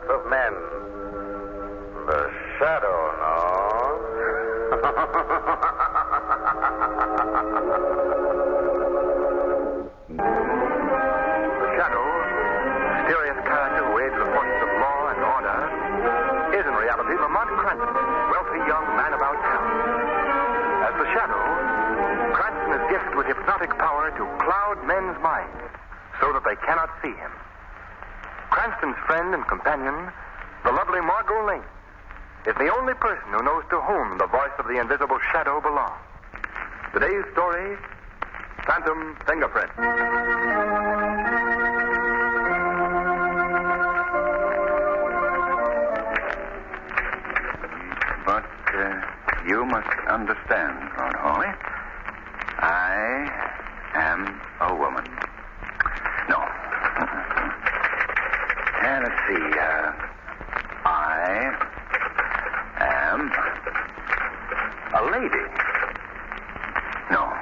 hearts of men. The shadow knows. The shadow, mysterious character who aids the forces of law and order, is in reality Lamont Cranston, wealthy young man about town. As the shadow, Cranston is gifted with hypnotic power to cloud men's minds so that they cannot see him. Cranston's friend and companion, the lovely Margot Lane, is the only person who knows to whom the voice of the invisible shadow belongs. Today's story, Phantom Fingerprints. But you must understand, Lord Hawley, I am a woman. No. And let's see. I am a lady. No.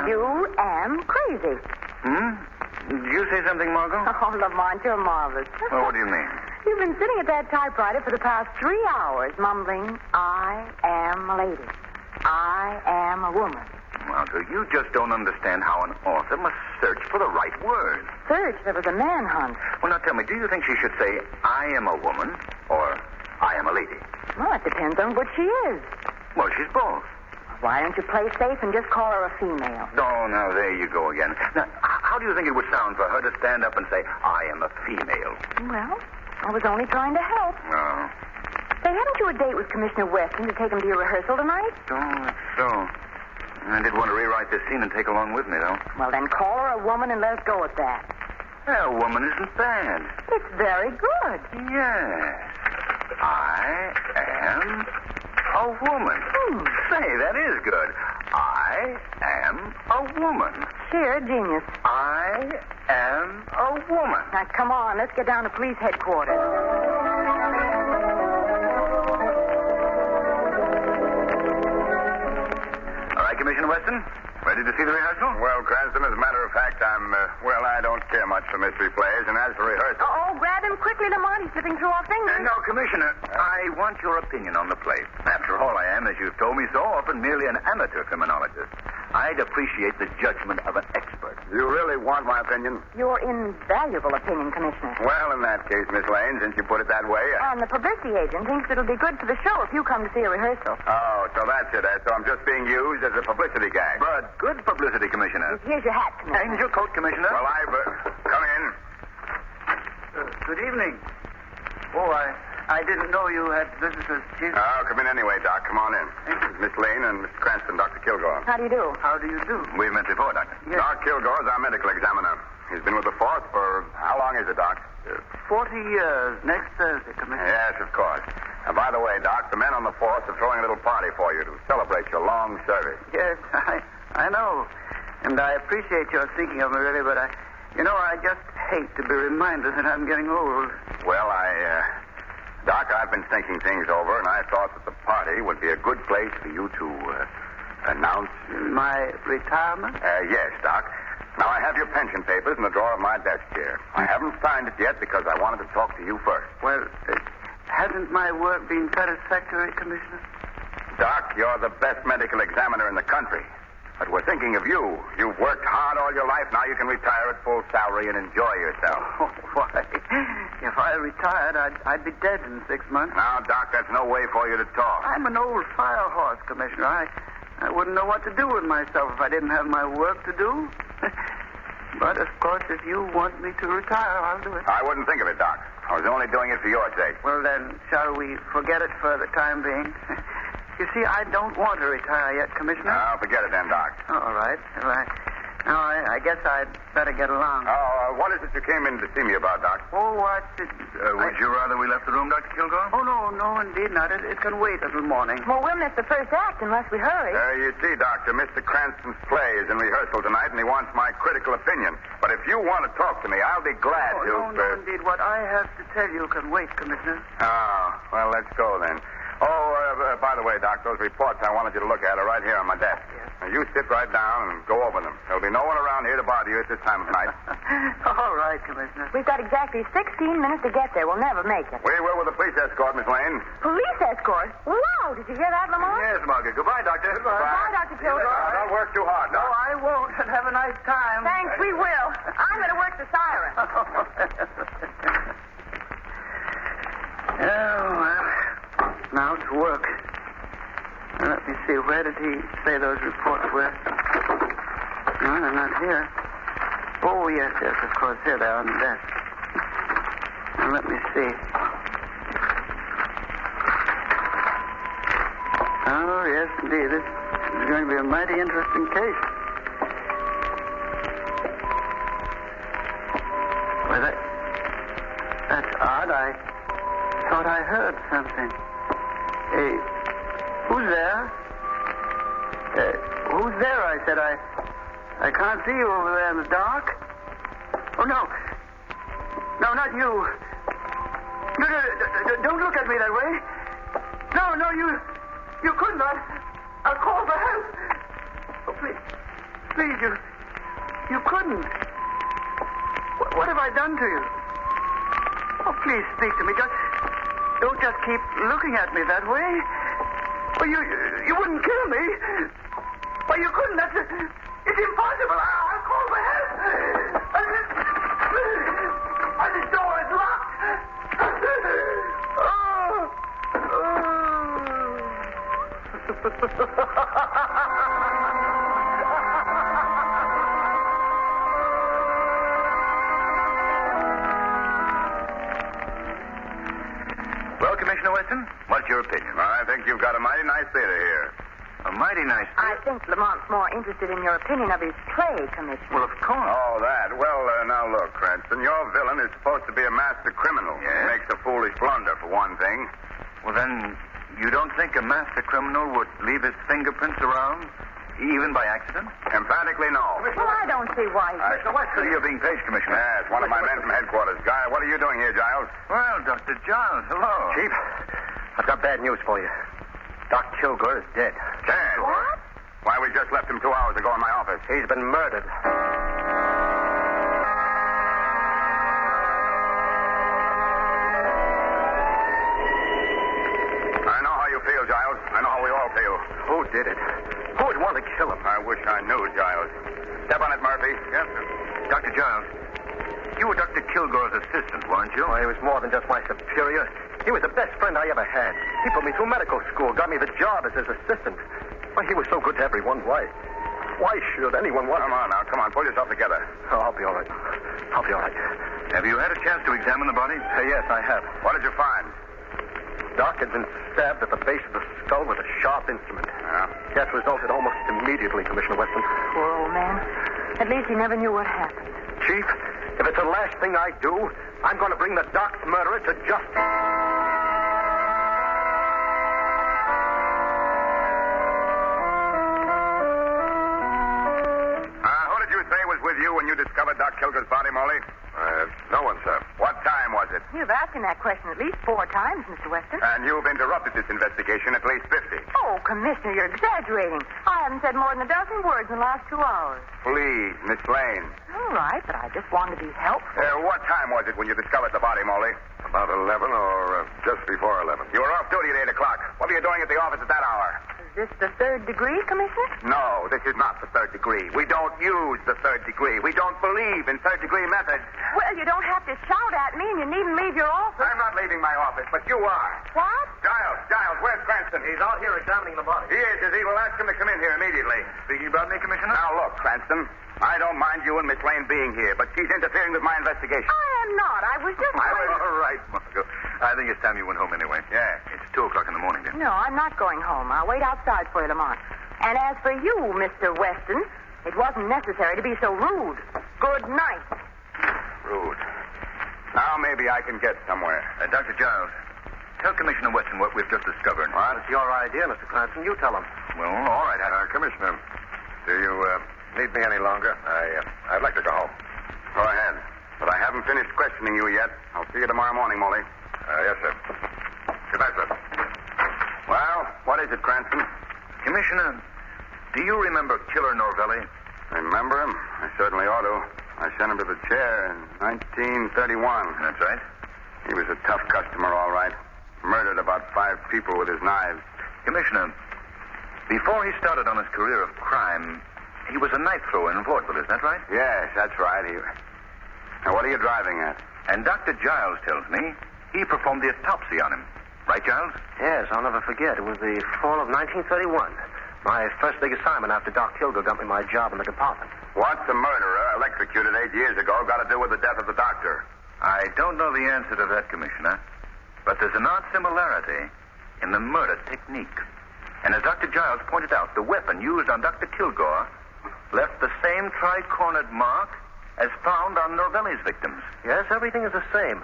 You am crazy. Did you say something, Margot? Oh, Lamont, you're marvelous. Well, what do you mean? You've been sitting at that typewriter for the past 3 hours, mumbling, I am a lady. I am a woman. Margot, you just don't understand how an author must search for the right word. Search? There was a manhunt. Well, now tell me, do you think she should say, I am a woman, or I am a lady? Well, it depends on what she is. Well, she's both. Why don't you play safe and just call her a female? Oh, now, there you go again. Now, how do you think it would sound for her to stand up and say, I am a female? Well, I was only trying to help. Oh. Say, haven't you a date with Commissioner Weston to take him to your rehearsal tonight? Oh, that's so. I did want to rewrite this scene and take along with me, though. Well, then call her a woman and let us go at that. A woman isn't bad. It's very good. Yes. I am a woman. Say, that is good. I am a woman. Sheer genius. I am a woman. Now, come on. Let's get down to police headquarters. All right, Commissioner Weston. Ready to see the rehearsal? Well, Cranston, as a matter of fact, I don't care much for mystery plays, and as for rehearsal... Oh, grab him quickly, Lamont. He's slipping through our fingers. No, Commissioner. I want your opinion on the play. After all, I am, as you've told me so often, merely an amateur criminologist. I'd appreciate the judgment of an expert. You really want my opinion? Your invaluable opinion, Commissioner. Well, in that case, Miss Lane, since you put it that way... And the publicity agent thinks it'll be good for the show if you come to see a rehearsal. Oh, so that's it. So I'm just being used as a publicity guy. But good publicity, Commissioner. Here's your hat, Commissioner. And your coat, Commissioner. Well, come in. Good evening. Oh, I didn't know you had visitors, Chief. Oh, come in anyway, Doc. Come on in. Thank you. Miss Lane and Mr. Cranston, Dr. Kilgore. How do you do? How do you do? We've met before, Doctor. Yes. Doc Kilgore is our medical examiner. He's been with the force for... How long is it, Doc? 40 years. Next Thursday, Commissioner. Yes, of course. And by the way, Doc, the men on the force are throwing a little party for you to celebrate your long service. Yes, I know. And I appreciate your thinking of me, really, but I just hate to be reminded that I'm getting old. Well, Doc, I've been thinking things over, and I thought that the party would be a good place for you to announce... My retirement? Yes, Doc. Now, I have your pension papers in the drawer of my desk here. I haven't signed it yet because I wanted to talk to you first. Well, hasn't my work been satisfactory, Commissioner? Doc, you're the best medical examiner in the country. But we're thinking of you. You've worked hard all your life. Now you can retire at full salary and enjoy yourself. Oh, why? If I retired, I'd be dead in 6 months. Now, Doc, that's no way for you to talk. I'm an old fire horse, Commissioner. I wouldn't know what to do with myself if I didn't have my work to do. But, of course, if you want me to retire, I'll do it. I wouldn't think of it, Doc. I was only doing it for your sake. Well, then, shall we forget it for the time being? You see, I don't want to retire yet, Commissioner. No, forget it then, Doc. All right. Now, I guess I'd better get along. Oh, what is it you came in to see me about, Doc? Oh, what? Would you rather we left the room, Dr. Kilgore? Oh, no, indeed not. It can wait until morning. Well, we'll miss the first act unless we hurry. You see, Doctor, Mr. Cranston's play is in rehearsal tonight, and he wants my critical opinion. But if you want to talk to me, I'll be glad to... No, indeed. What I have to tell you can wait, Commissioner. Oh, well, let's go then. Oh, by the way, Doc, those reports I wanted you to look at are right here on my desk. Yes. Now, you sit right down and go over them. There'll be no one around here to bother you at this time of night. All right, Commissioner. We've got exactly 16 minutes to get there. We'll never make it. We will with the police escort, Miss Lane. Police escort? Wow, did you hear that, Lamont? Yes, Margaret. Goodbye, Doctor. Bye, Dr. Kilgore. Don't work too hard, No, Doc. I won't. And have a nice time. Thanks, we will. I'm going to work the siren. Oh, well. Now to work. Now, let me see. Where did he say those reports were? No, they're not here. Oh, yes, of course. Here they are on the desk. Now, let me see. Oh, yes, indeed. This is going to be a mighty interesting case. Well, that's odd. I thought I heard something. Hey, who's there? Who's there? I said. I can't see you over there in the dark. Oh, no. No, not you. No, don't look at me that way. No, you couldn't. I'll call for help. Oh, please, you couldn't. What have I done to you? Oh, please speak to me. Don't just keep looking at me that way. Well, you wouldn't kill me. Well, you couldn't. It's impossible. I'll call for help. This door is locked. Well, Commissioner Weston, what's your opinion? I think you've got a mighty nice theater here. A mighty nice... I think Lamont's more interested in your opinion of his play, Commissioner. Well, of course. Oh, that. Well, now look, Cranston, your villain is supposed to be a master criminal. Yes? He makes a foolish blunder, for one thing. Well, then, you don't think a master criminal would leave his fingerprints around, even by accident? Emphatically, no. Well, I don't see why. Mr. Weston, you're being paged, Commissioner. Yes, one of my men from headquarters. Guy, what are you doing here, Giles? Well, Dr. Giles, hello. Chief, I've got bad news for you. Doc Kilgore is dead. Dead? What? Why, we just left him 2 hours ago in my office. He's been murdered. I know how you feel, Giles. I know how we all feel. Who did it? Who would want to kill him? I wish I knew, Giles. Step on it, Murphy. Yes, sir. Dr. Giles, you were Dr. Kilgore's assistant, weren't you? Oh, he was more than just my superior. He was the best friend I ever had. He put me through medical school, got me the job as his assistant. Why, he was so good to everyone. Why should anyone want... Come on now, come on. Pull yourself together. Oh, I'll be all right. I'll be all right. Have you had a chance to examine the body? Yes, I have. What did you find? Doc had been stabbed at the base of the skull with a sharp instrument. Yeah. Death resulted almost immediately, Commissioner Weston. Poor old man. At least he never knew what happened. Chief, if it's the last thing I do, I'm going to bring the Doc's murderer to justice. Who did you say was with you when you discovered Doc Kilgore's body, Molly? No one, sir. What time was it? You've asked him that question at least 4 times, Mr. Weston. And you've interrupted this investigation at least 50. Oh, Commissioner, you're exaggerating. I haven't said more than a dozen words in the last 2 hours. Please, Miss Lane. All right, but I just wanted to be helpful. What time was it when you discovered the body, Molly? About 11 or just before 11. You were off duty at 8 o'clock. What were you doing at the office at that hour? Is this the 3rd degree, Commissioner? No, this is not the 3rd degree. We don't use the 3rd degree. We don't believe in 3rd degree methods. Well, you don't have to shout at me, and you needn't leave your office. I'm not leaving my office, but you are. What? Giles, where's Cranston? He's out here examining the body. He is, We'll ask him to come in here immediately. Speaking about me, Commissioner? Now, look, Cranston, I don't mind you and Miss Lane being here, but she's interfering with my investigation. I am not. I was just... All right, Margot. I think it's time you went home anyway. Yeah. It's 2 o'clock in the morning, dear. No, I'm not going home. I'll wait outside for you, Lamont. And as for you, Mr. Weston, it wasn't necessary to be so rude. Good night. Rude. Now maybe I can get somewhere. Dr. Giles, tell Commissioner Weston what we've just discovered. Well, it's your idea, Mr. Cranston. You tell him. Well, all right. Commissioner, do you need me any longer? I'd like to go home. Go ahead. But I haven't finished questioning you yet. I'll see you tomorrow morning, Molly. Yes, sir. Good night, sir. is it, Cranston? Commissioner, do you remember Killer Norvelli? Remember him? I certainly ought to. I sent him to the chair in 1931. That's right. He was a tough customer, all right. Murdered about 5 people with his knives. Commissioner, before he started on his career of crime, he was a knife thrower in vaudeville, is that right? Yes, that's right. Now, what are you driving at? And Dr. Giles tells me he performed the autopsy on him. Right, Giles? Yes, I'll never forget. It was the fall of 1931. My first big assignment after Doc Kilgore got me my job in the department. What's the murderer electrocuted 8 years ago got to do with the death of the doctor? I don't know the answer to that, Commissioner. But there's an odd similarity in the murder technique. And as Dr. Giles pointed out, the weapon used on Dr. Kilgore left the same tri-cornered mark as found on Norvelli's victims. Yes, everything is the same.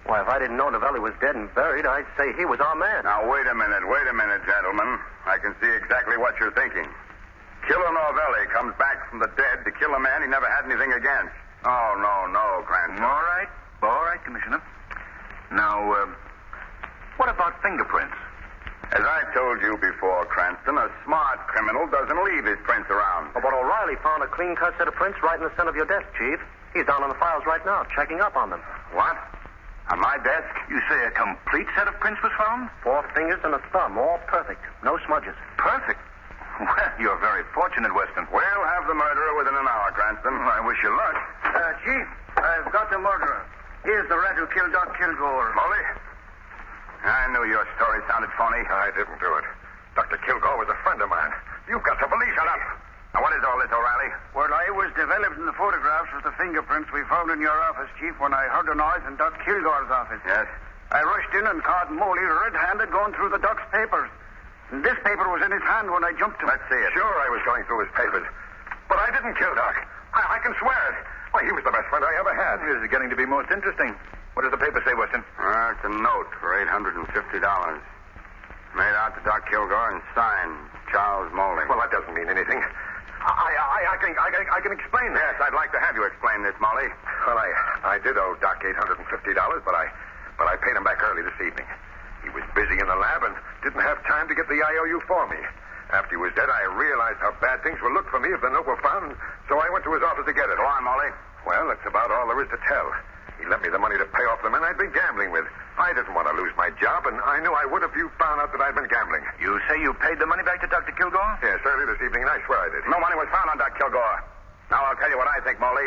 Why, if I didn't know Novelli was dead and buried, I'd say he was our man. Now, wait a minute, gentlemen. I can see exactly what you're thinking. Killer Norvelli comes back from the dead to kill a man he never had anything against. Oh, no, Cranston. All right, Commissioner. Now, what about fingerprints? As I told you before, Cranston, a smart criminal doesn't leave his prints around. Oh, but O'Reilly found a clean-cut set of prints right in the center of your desk, Chief. He's down on the files right now, checking up on them. What? On my desk? You say a complete set of prints was found? 4 fingers and a thumb, all perfect. No smudges. Perfect. Well, you're very fortunate, Weston. We'll have the murderer within an hour, Cranston. I wish you luck. Chief, I've got the murderer. Here's the rat who killed Doc Kilgore. Molly? I knew your story sounded phony. I didn't do it. Dr. Kilgore was a friend of mine. You've got to believe Shut me. up. Now, what is all this, O'Reilly? Well, I was developed in the photographs with the fingerprints we found in your office, Chief, when I heard a noise in Doc Kilgore's office. Yes? I rushed in and caught Moley red-handed going through the Doc's papers. And this paper was in his hand when I jumped him. Let's see it. Sure, I was going through his papers. But I didn't kill Doc. I can swear it. Why, he was the best friend I ever had. This is getting to be most interesting. What does the paper say, Weston? It's a note for $850. Made out to Doc Kilgore and signed Charles Moley. Well, that doesn't mean anything. I can explain this. Yes, I'd like to have you explain this, Molly. Well, I did owe Doc $850, but I paid him back early this evening. He was busy in the lab and didn't have time to get the IOU for me. After he was dead, I realized how bad things would look for me if the note were found, so I went to his office to get it. Go on, Molly. Well, that's about all there is to tell. He lent me the money to pay off the men I'd been gambling with. I didn't want to lose my job, and I knew I would if you found out that I'd been gambling. You say you paid the money back to Dr. Kilgore? Yes, early this evening, and I swear I did. No money was found on Doc Kilgore. Now, I'll tell you what I think, Molly.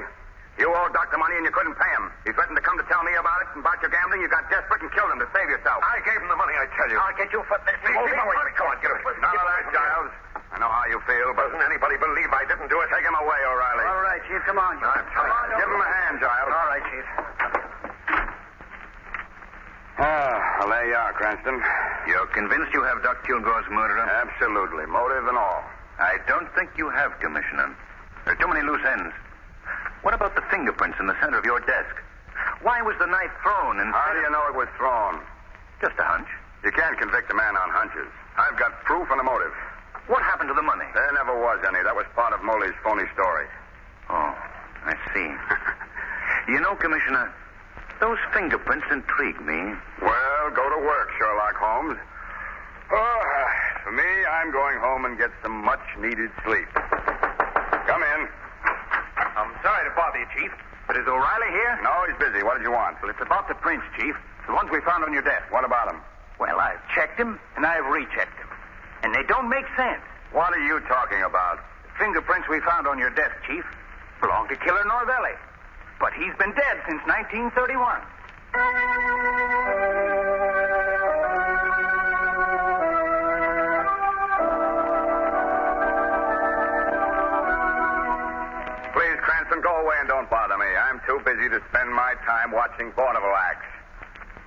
You owed Doc the money and you couldn't pay him. He threatened to come to tell me about it and about your gambling. You got desperate and killed him to save yourself. I gave him the money, I tell you. I'll get your foot in this. Keep away from me. Come on, get him. None of that, Giles. I know how you feel, but Doesn't anybody believe I didn't do it? take him away, O'Reilly. All right, Chief, come on. Give him a hand, Giles. All right, Chief. Well, there you are, Cranston. You're convinced you have Doc Kilgore's murderer? Absolutely. Motive and all. I don't think you have, Commissioner. There are too many loose ends. What about the fingerprints in the center of your desk? Why was the knife thrown instead How do you know it was thrown? Just a hunch. You can't convict a man on hunches. I've got proof and a motive. What happened to the money? There never was any. That was part of Moley's phony story. Oh, I see. You know, Commissioner, those fingerprints intrigue me. Well, go to work, Sherlock Holmes. Oh, for me, I'm going home and get some much-needed sleep. Come in. I'm sorry to bother you, Chief, but is O'Reilly here? No, he's busy. What did you want? Well, it's about the prints, Chief. The ones we found on your desk. What about him? Well, I've checked them, and I've rechecked them. And they don't make sense. What are you talking about? The fingerprints we found on your desk, Chief, belong to Killer Norvelli. But he's been dead since 1931. Please, Cranston, go away and don't bother me. I'm too busy to spend my time watching vaudeville acts.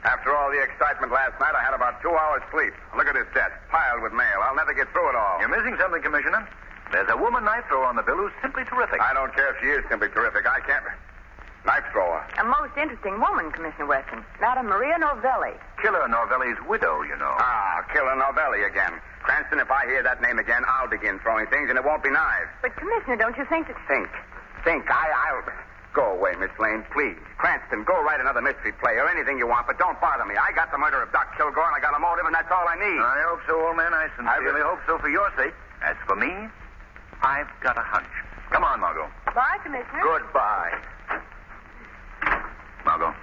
After all the excitement last night, I had about 2 hours sleep. Look at this desk, piled with mail. I'll never get through it all. You're missing something, Commissioner. There's a woman knife thrower on the bill who's simply terrific. I don't care if she is simply terrific. I can't... Knife thrower. A most interesting woman, Commissioner Weston. Madam Maria Novelli. Killer Norvelli's widow, you know. Ah, Killer Novelli again. Cranston, if I hear that name again, I'll begin throwing things, and it won't be knives. But, Commissioner, don't you think that... Think. Go away, Miss Lane, please. Cranston, go write another mystery play or anything you want, but don't bother me. I got the murder of Doc Kilgore, and I got a motive, and that's all I need. I hope so, old man. I sincerely hope so for your sake. As for me, I've got a hunch. Come on, Margot. Bye, Commissioner. Goodbye. Margot,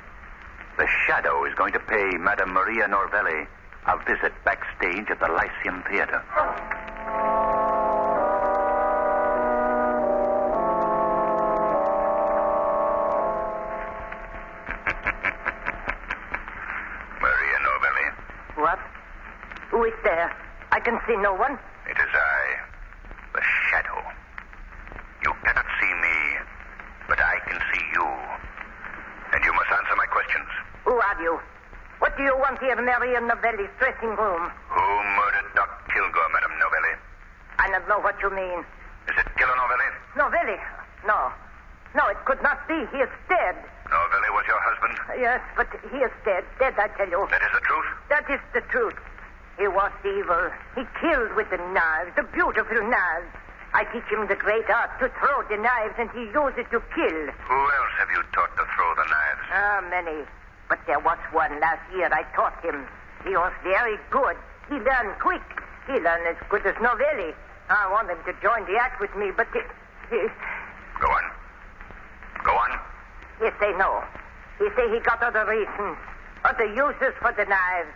the Shadow is going to pay Madame Maria Norvelli a visit backstage at the Lyceum Theater. Maria Norvelli. What? Who is there? I can see no one. It is I, the Shadow. You cannot see me, but I can see you. And you must answer my questions. Who are you? What do you want here in Maria Novelli's dressing room? Who murdered Doc Kilgore, Madame Novelli? I don't know what you mean. Is it Killer Novelli? Novelli? No. No, it could not be. He is dead. Novelli was your husband? Yes, but he is dead. Dead, I tell you. That is the truth? That is the truth. He was evil. He killed with the knives, the beautiful knives. I teach him the great art to throw the knives, and he uses it to kill. Who else have you taught to throw the knives? Many. But there was one last year I taught him. He was very good. He learned quick. He learned as good as Novelli. I want him to join the act with me, but he... Go on. Go on. He say no. He say he got other reasons. Other uses for the knives.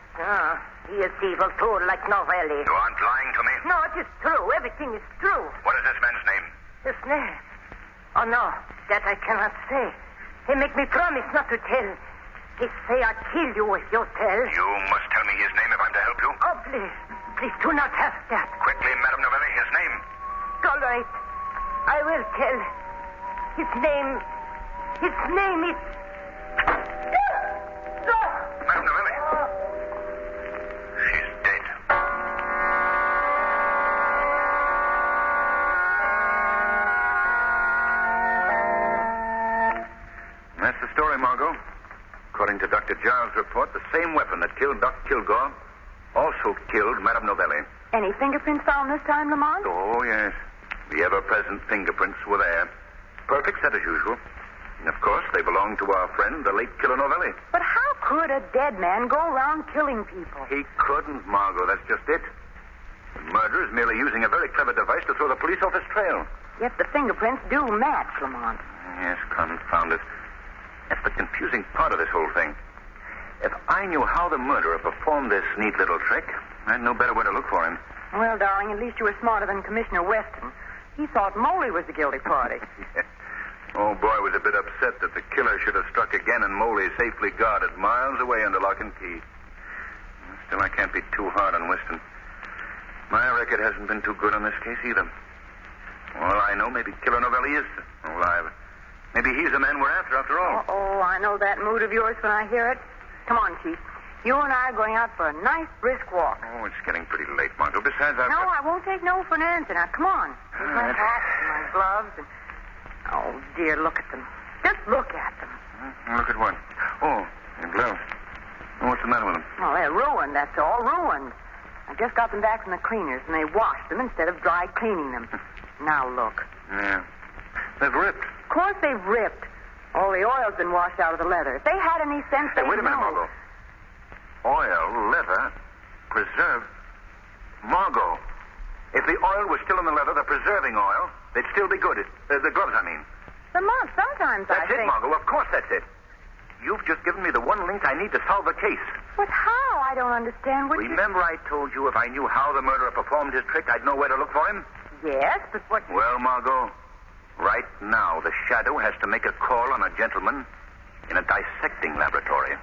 He is evil, too, like Novelli. You aren't lying to me? No, it is true. Everything is true. What is this man's name? His name? Oh, no. That I cannot say. He make me promise not to tell. He say I kill you if you tell. You must tell me his name if I'm to help you. Oh, please. Please do not have that. Quickly, Madame Novelli, his name. All right. I will tell. His name is... Madame Novelli. She's dead. That's the story, Margot. According to Dr. Giles' report, the same weapon that killed Doc Kilgore also killed Madame Novelli. Any fingerprints found this time, Lamont? Oh, yes. The ever-present fingerprints were there. Perfect set as usual. And, of course, they belonged to our friend, the late Killer Novelli. But how could a dead man go around killing people? He couldn't, Margot. That's just it. The murderer is merely using a very clever device to throw the police off his trail. Yet the fingerprints do match, Lamont. Yes, confound it. That's the confusing part of this whole thing. If I knew how the murderer performed this neat little trick, I'd know better where to look for him. Well, darling, at least you were smarter than Commissioner Weston. He thought Moley was the guilty party. Old boy was a bit upset that the killer should have struck again and Moley safely guarded miles away under lock and key. Still, I can't be too hard on Weston. My record hasn't been too good on this case either. Well, I know maybe Killer Novelli is alive. Maybe he's the man we're after all. Oh, I know that mood of yours when I hear it. Come on, Chief. You and I are going out for a nice brisk walk. Oh, it's getting pretty late, Margot. Besides, I've No, got... I won't take no for an answer. Now, come on. Here's my right. hat and my gloves and... Oh, dear, look at them. Just look at them. Look at what? Oh, your gloves. Oh, what's the matter with them? Well, they're ruined, that's all. Ruined. I just got them back from the cleaners, and they washed them instead of dry cleaning them. Now, look. Yeah. They've ripped. Of course they've ripped. All the oil's been washed out of the leather. If they had any sense, Hey, they'd wait a minute, know. Margot. Oil, leather, preserved. Margot, if the oil was still in the leather, the preserving oil, they'd still be good. The gloves, I mean. Lamont, sometimes That's I it, think... Margot. Of course that's it. You've just given me the one link I need to solve the case. But how? I don't understand what Remember I told you if I knew how the murderer performed his trick, I'd know where to look for him? Yes, but what... Well, Margot, right now the Shadow has to make a call on a gentleman in a dissecting laboratory.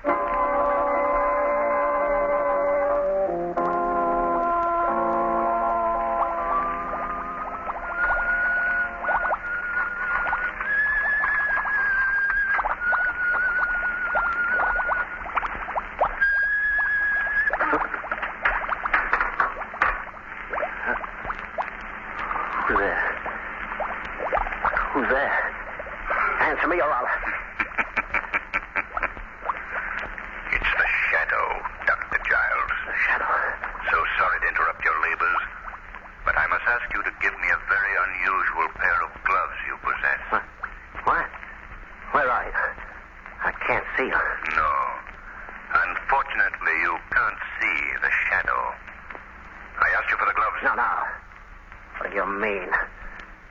Who's there? Answer me or I'll... It's the Shadow, Dr. Giles. The Shadow? So sorry to interrupt your labors, but I must ask you to give me a very unusual pair of gloves you possess. What?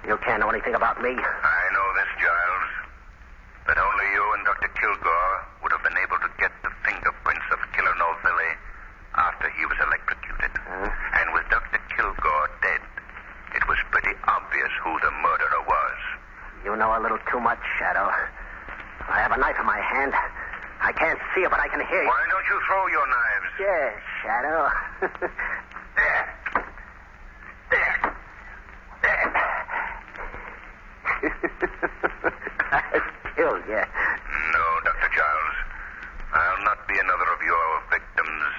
You can't know anything about me. I know this, Giles. That only you and Dr. Kilgore would have been able to get the fingerprints of Killer Novelli after he was electrocuted. And with Dr. Kilgore dead, it was pretty obvious who the murderer was. You know a little too much, Shadow. I have a knife in my hand. I can't see it, but I can hear you. Why don't you throw your knives? Yes, Shadow. There. I've killed you. No, Dr. Giles. I'll not be another of your victims.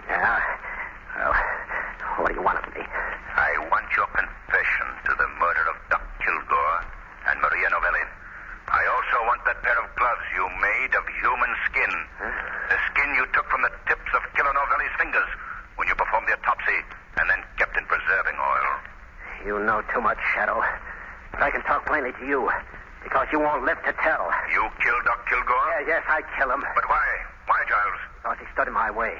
Yeah? Well, what do you want of me? I want your confession to the murder of Doc Kilgore and Maria Novelli. I also want that pair of gloves you made of human skin. The skin you took from the tips of Killer Novelli's fingers when you performed the autopsy and then kept in preserving oil. You know too much, Shadow. But I can talk plainly to you because you won't live to tell. You killed Doc Kilgore? Yes, I kill him. But why? Why, Giles? Because he stood in my way.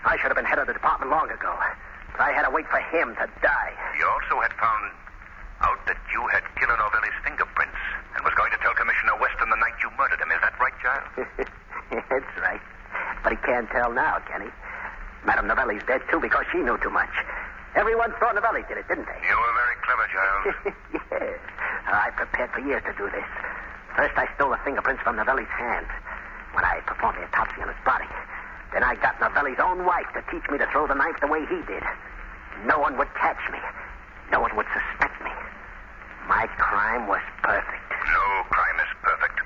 I should have been head of the department long ago. But I had to wait for him to die. You also had found out that you had Killer Novelli's fingerprints and was going to tell Commissioner Weston the night you murdered him. Is that right, Giles? That's right. But he can't tell now, can he? Madame Novelli's dead, too, because she knew too much. Everyone thought Novelli did it, didn't they? You were very clever, Giles. Yes. I prepared for years to do this. First, I stole the fingerprints from Novelli's hand when I performed the autopsy on his body. Then I got Novelli's own wife to teach me to throw the knife the way he did. No one would catch me. No one would suspect me. My crime was perfect. No crime is perfect.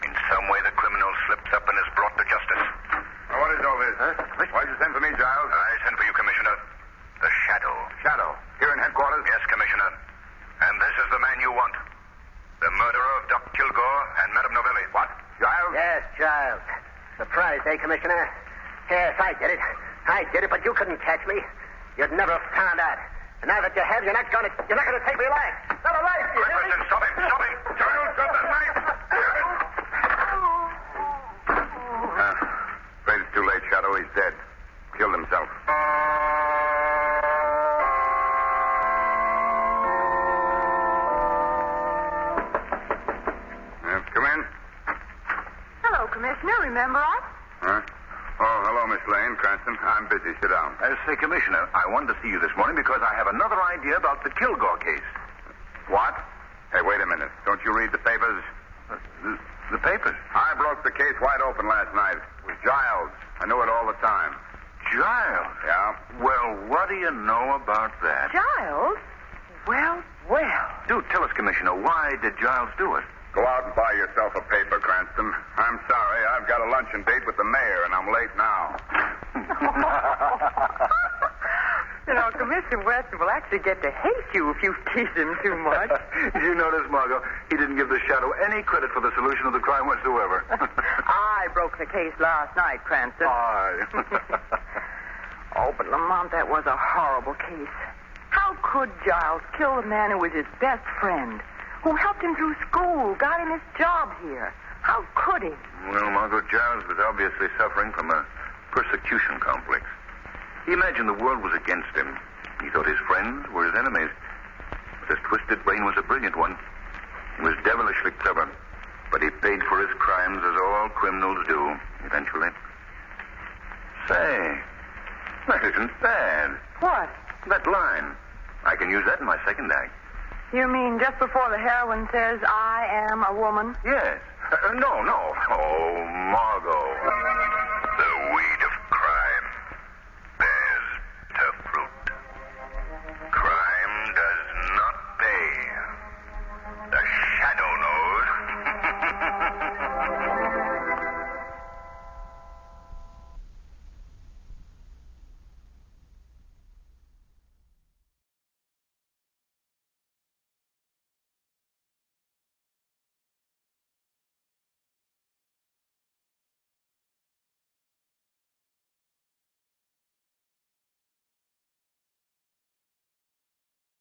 In some way, the criminal slips up and is brought to justice. Well, what is all this? Huh? Why'd you send for me, Giles? I sent for you, Commissioner. The Shadow. Shadow. Here in headquarters? Yes, Commissioner. And this is the man you want. The murderer of Doc Kilgore and Madame Novelli. What? Giles? Yes, Giles. Surprised, eh, Commissioner? Yes, I did it. I did it, but you couldn't catch me. You'd never have found out. And now that you have, you're not going to take me alive. Not alive, you hear me? Listen, stop him. Stop him. Giles, got that knife! Afraid it's too late, Shadow. He's dead. Killed himself. Come in. Hello, Commissioner. Remember us? Huh? Oh, hello, Miss Lane. Cranston. I'm busy. Sit down. Say, Commissioner, I wanted to see you this morning because I have another idea about the Kilgore case. What? Hey, wait a minute. Don't you read the papers? The papers? I broke the case wide open last night. It was Giles. I knew it all the time. Giles? Yeah? Well, what do you know about that? Giles? Well. Do tell us, Commissioner, why did Giles do it? Go out and buy yourself a paper, Cranston. I'm sorry. I've got a luncheon date with the mayor, and I'm late now. You know, Commissioner Weston will actually get to hate you if you tease him too much. Did you notice, Margot? He didn't give the Shadow any credit for the solution of the crime whatsoever. I broke the case last night, Cranston. Oh, but Lamont, that was a horrible case. How could Giles kill the man who was his best friend, who helped him through school, got him his job here? How could he? Well, Margot, Giles was obviously suffering from a persecution complex. He imagined the world was against him. He thought his friends were his enemies. But his twisted brain was a brilliant one. He was devilishly clever. But he paid for his crimes as all criminals do, eventually. Say, that isn't bad. What? That line. I can use that in my second act. You mean just before the heroine says, I am a woman? Yes. No. Oh, Margot.